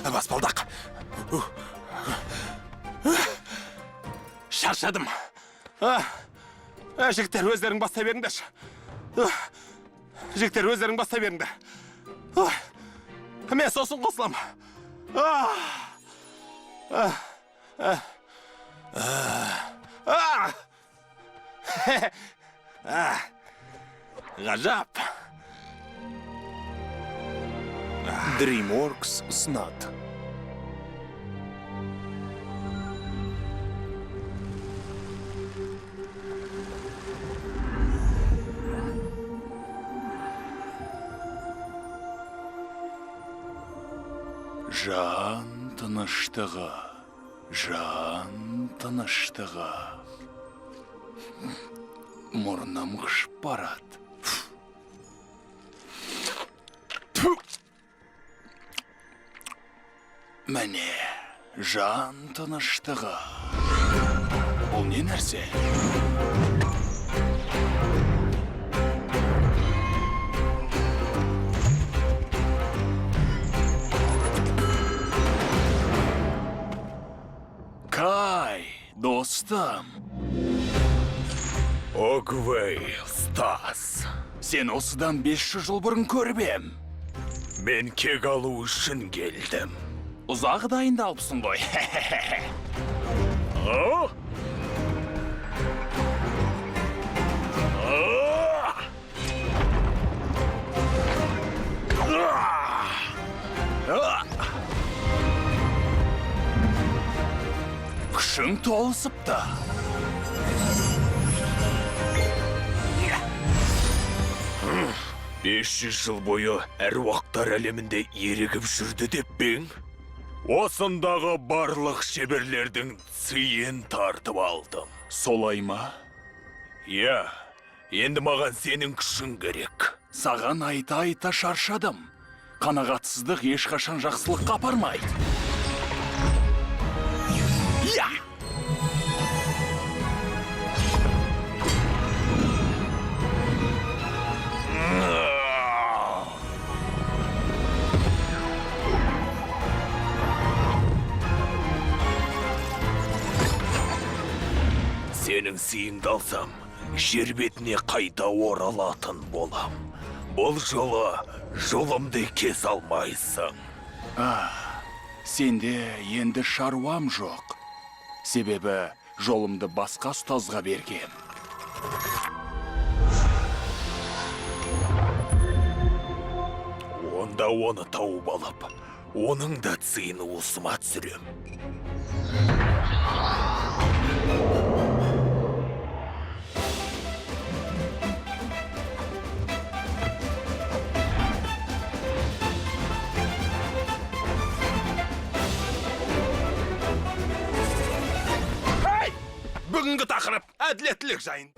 Баспалдақ. Шаршадым. Жігіттер, өздерің бастай беріңдерші. Жігіттер, өздерің бастай беріңдер. Мен сосын қосылам. Ғажап. DreamWorks ұсынады. Жан тыныштығы, жан тыныштығы. Мұрным қышып барады. Мәне, жан тыныштығы. Бұл не нәрсе? Кай, достым. Огвей, Стас. Сен осыдан 500 жыл бұрын көріп ем. Мен кек алу үшін келдім. Ұзағы дайындалыпсың ғой. Күшің толысыпты. 500 жыл бойы әруақтар әлемінде ерігіп жүрді деп бең? Осындағы барлық шеберлердің сыйын тартып алдым. Солай ма? Я, енді маған сенің күшің керек. Саған айта шаршадым. Қанағатсыздық ешқашан жақсылыққа апармайды. Я! Сенің сыйыңды алсам, жер бетіне қайта оралатын болам. Бұл жолы жолымды кес алмайсың. Сенде енді шаруам жоқ. Себебі жолымды басқа ұстазға бергем. Онда оны тауып алып, оның да сыйын уысыма түсірем. Бүгінгі тақырып әділеттілік жайын.